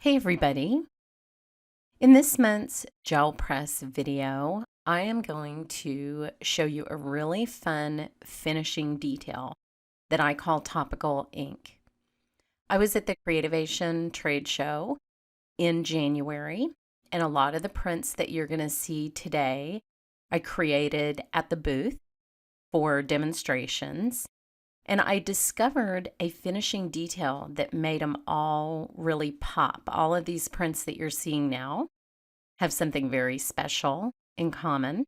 Hey everybody! In this month's gel press video, I am going to show you a really fun finishing detail that I call topical ink. I was at the Creativation trade show in January, and a lot of the prints that you're going to see today I created at the booth for demonstrations. And I discovered a finishing detail that made them all really pop. All of these prints that you're seeing now have something very special in common.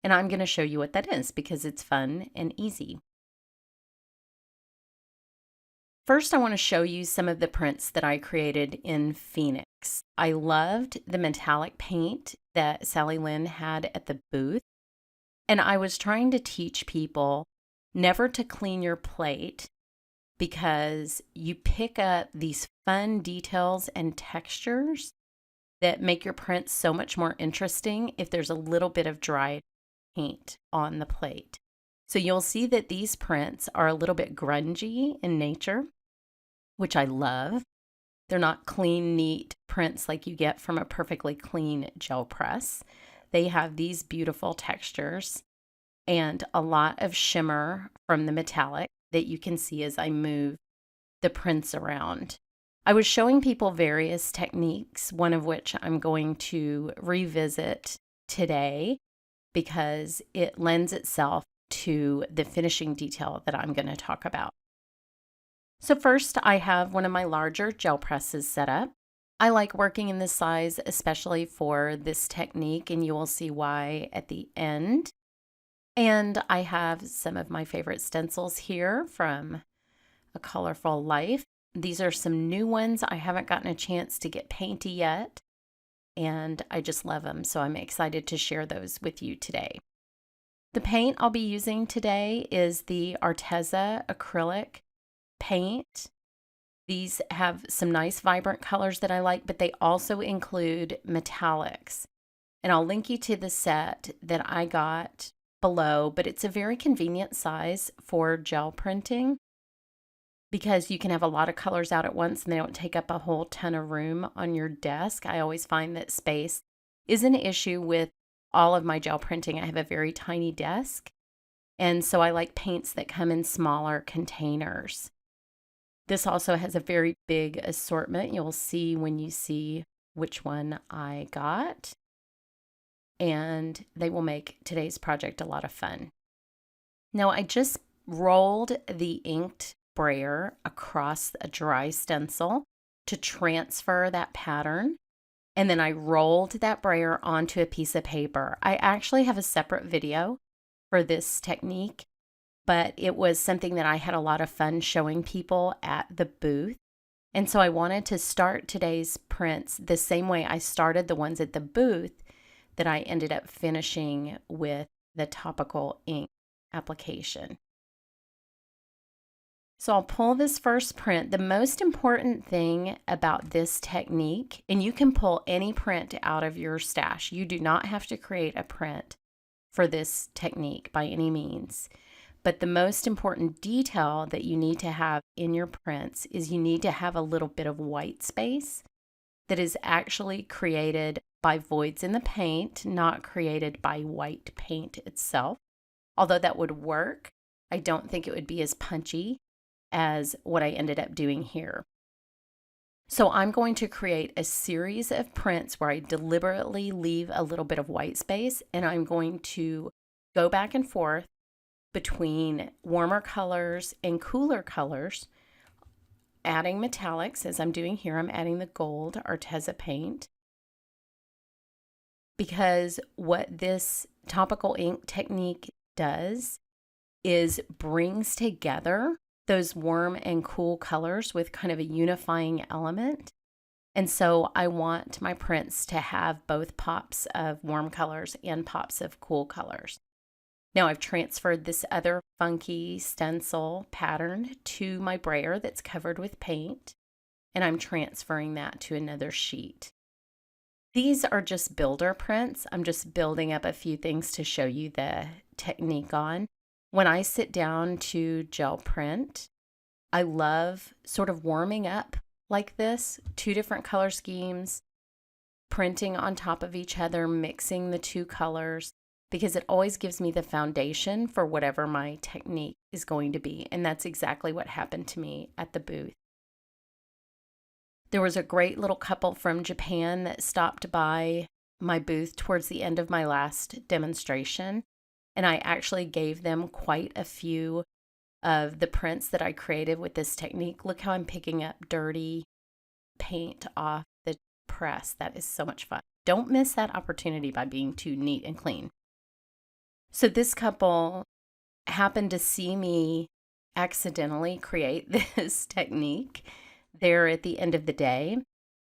And I'm going to show you what that is because it's fun and easy. First, I want to show you some of the prints that I created in Phoenix. I loved the metallic paint that Sally Lynn had at the booth. And I was trying to teach people never to clean your plate because you pick up these fun details and textures that make your prints so much more interesting if there's a little bit of dry paint on the plate. So you'll see that these prints are a little bit grungy in nature, which I love. They're not clean, neat prints like you get from a perfectly clean gel press. They have these beautiful textures and a lot of shimmer from the metallic that you can see as I move the prints around. I was showing people various techniques, one of which I'm going to revisit today because it lends itself to the finishing detail that I'm going to talk about. So first, I have one of my larger gel presses set up. I like working in this size, especially for this technique, and you will see why at the end. And I have some of my favorite stencils here from A Colorful Life. These are some new ones. I haven't gotten a chance to get painty yet, and I just love them, so I'm excited to share those with you today. The paint I'll be using today is the Arteza acrylic paint. These have some nice vibrant colors that I like, but they also include metallics. And I'll link you to the set that I got below, but it's a very convenient size for gel printing because you can have a lot of colors out at once and they don't take up a whole ton of room on your desk. I always find that space is an issue with all of my gel printing. I have a very tiny desk, and so I like paints that come in smaller containers. This also has a very big assortment. You'll see when you see which one I got, and they will make today's project a lot of fun. Now, I just rolled the inked brayer across a dry stencil to transfer that pattern, and then I rolled that brayer onto a piece of paper. I actually have a separate video for this technique, but it was something that I had a lot of fun showing people at the booth. And so I wanted to start today's prints the same way I started the ones at the booth that I ended up finishing with the topical ink application. So I'll pull this first print. The most important thing about this technique, and you can pull any print out of your stash. You do not have to create a print for this technique by any means. But the most important detail that you need to have in your prints is you need to have a little bit of white space that is actually created by voids in the paint, not created by white paint itself. Although that would work, I don't think it would be as punchy as what I ended up doing here. So I'm going to create a series of prints where I deliberately leave a little bit of white space, and I'm going to go back and forth between warmer colors and cooler colors, adding metallics as I'm doing here. I'm adding the gold Arteza paint because what this topical ink technique does is brings together those warm and cool colors with kind of a unifying element. And so I want my prints to have both pops of warm colors and pops of cool colors. Now I've transferred this other funky stencil pattern to my brayer that's covered with paint, and I'm transferring that to another sheet. These are just builder prints. I'm just building up a few things to show you the technique on. When I sit down to gel print, I love sort of warming up like this, 2 different color schemes, printing on top of each other, mixing the 2 colors, because it always gives me the foundation for whatever my technique is going to be. And that's exactly what happened to me at the booth. There was a great little couple from Japan that stopped by my booth towards the end of my last demonstration, and I actually gave them quite a few of the prints that I created with this technique. Look how I'm picking up dirty paint off the press. That is so much fun. Don't miss that opportunity by being too neat and clean. So this couple happened to see me accidentally create this technique there at the end of the day.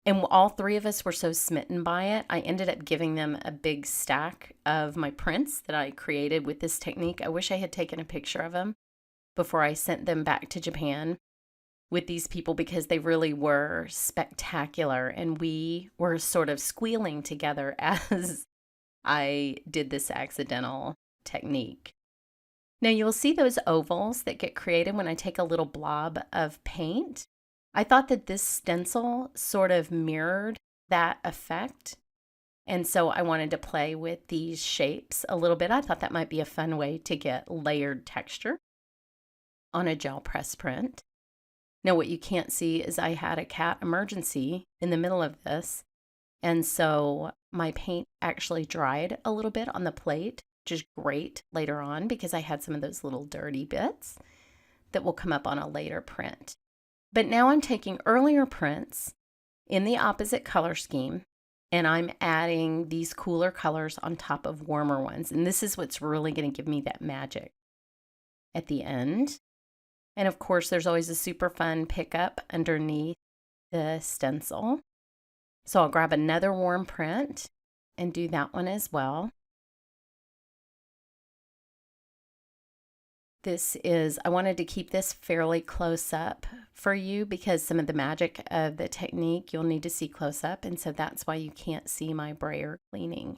And all 3 of us were so smitten by it, I ended up giving them a big stack of my prints that I created with this technique. I wish I had taken a picture of them before I sent them back to Japan with these people, because they really were spectacular. And we were sort of squealing together as I did this accidental technique. Now you'll see those ovals that get created when I take a little blob of paint. I thought that this stencil sort of mirrored that effect. And so I wanted to play with these shapes a little bit. I thought that might be a fun way to get layered texture on a gel press print. Now what you can't see is I had a cat emergency in the middle of this. And so my paint actually dried a little bit on the plate, which is great later on because I had some of those little dirty bits that will come up on a later print. But now I'm taking earlier prints in the opposite color scheme, and I'm adding these cooler colors on top of warmer ones. And this is what's really going to give me that magic at the end. And of course, there's always a super fun pickup underneath the stencil. So I'll grab another warm print and do that one as well. I wanted to keep this fairly close up for you because some of the magic of the technique you'll need to see close up. And so that's why you can't see my brayer cleaning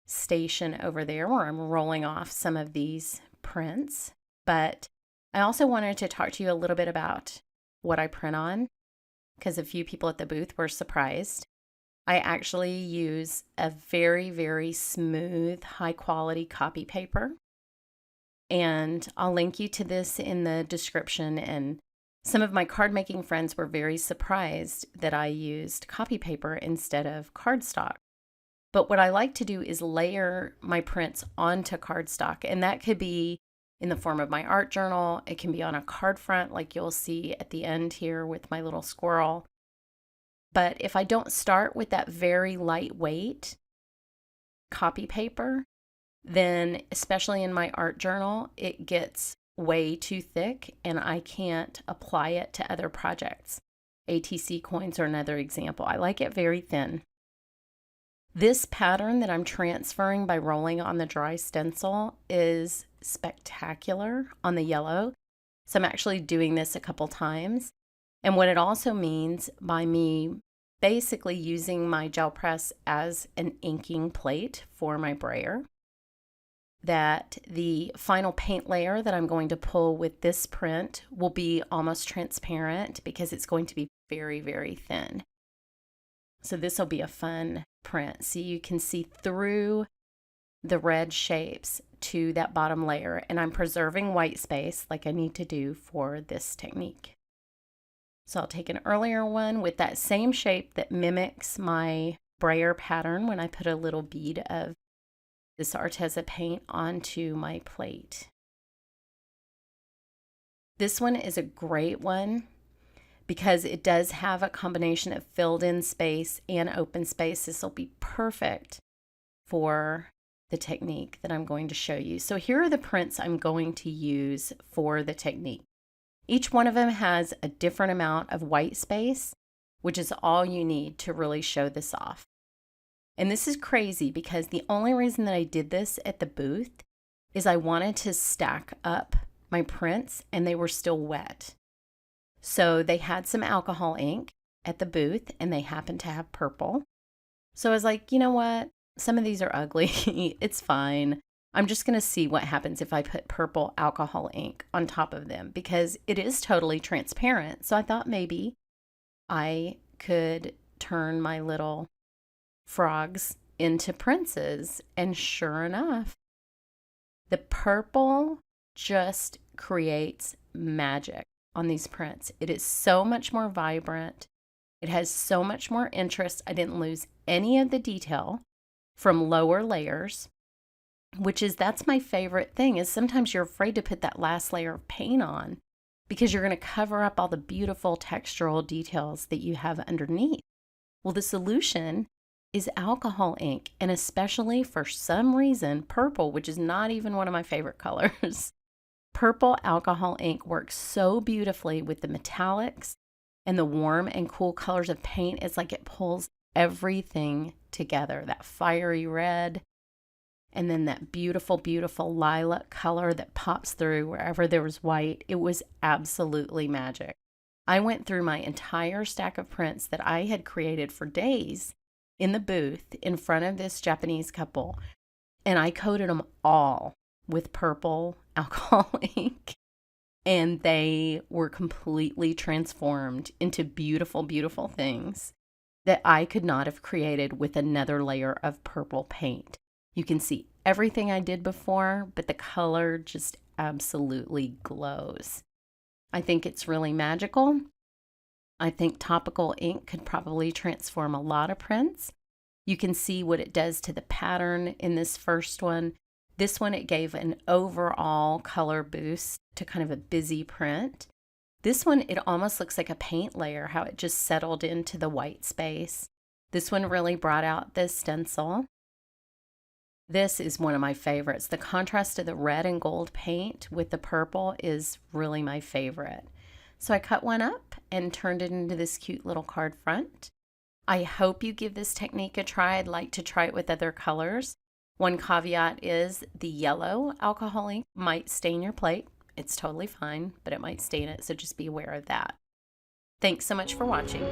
station over there where I'm rolling off some of these prints. But I also wanted to talk to you a little bit about what I print on, because a few people at the booth were surprised. I actually use a very, very smooth, high quality copy paper. And I'll link you to this in the description. And some of my card making friends were very surprised that I used copy paper instead of cardstock. But what I like to do is layer my prints onto cardstock. And that could be in the form of my art journal. It can be on a card front like you'll see at the end here with my little squirrel. But if I don't start with that very lightweight copy paper, then especially in my art journal, it gets way too thick and I can't apply it to other projects. ATC coins are another example. I like it very thin. This pattern that I'm transferring by rolling on the dry stencil is spectacular on the yellow. So I'm actually doing this a couple times. And what it also means by me basically using my gel press as an inking plate for my brayer, that the final paint layer that I'm going to pull with this print will be almost transparent because it's going to be very, very thin. So this will be a fun print. So you can see through the red shapes to that bottom layer, and I'm preserving white space like I need to do for this technique. So I'll take an earlier one with that same shape that mimics my brayer pattern when I put a little bead of this Arteza paint onto my plate. This one is a great one because it does have a combination of filled in space and open space. This will be perfect for the technique that I'm going to show you. So here are the prints I'm going to use for the technique. Each one of them has a different amount of white space, which is all you need to really show this off. And this is crazy because the only reason that I did this at the booth is I wanted to stack up my prints and they were still wet. So they had some alcohol ink at the booth and they happened to have purple. So I was like, you know what? Some of these are ugly. It's fine. I'm just going to see what happens if I put purple alcohol ink on top of them because it is totally transparent. So I thought maybe I could turn my little frogs into princes. And sure enough, the purple just creates magic on these prints. It is so much more vibrant. It has so much more interest. I didn't lose any of the detail from lower layers, that's my favorite thing, is sometimes you're afraid to put that last layer of paint on because you're going to cover up all the beautiful textural details that you have underneath. Well, the solution is alcohol ink, and especially for some reason, purple, which is not even one of my favorite colors. Purple alcohol ink works so beautifully with the metallics and the warm and cool colors of paint. It's like it pulls everything together. That fiery red, and then that beautiful, beautiful lilac color that pops through wherever there was white. It was absolutely magic. I went through my entire stack of prints that I had created for days in the booth in front of this Japanese couple, and I coated them all with purple alcohol ink, and they were completely transformed into beautiful, beautiful things that I could not have created with another layer of purple paint. You can see everything I did before, but the color just absolutely glows. I think it's really magical. I think Topical ink could probably transform a lot of prints. You can see what it does to the pattern in this first one. This one, it gave an overall color boost to kind of a busy print. This one, it almost looks like a paint layer, how it just settled into the white space. This one really brought out this stencil. This is one of my favorites. The contrast of the red and gold paint with the purple is really my favorite. So I cut one up and turned it into this cute little card front. I hope you give this technique a try. I'd like to try it with other colors. One caveat is the yellow alcohol ink might stain your plate. It's totally fine, but it might stain it, so just be aware of that. Thanks so much for watching.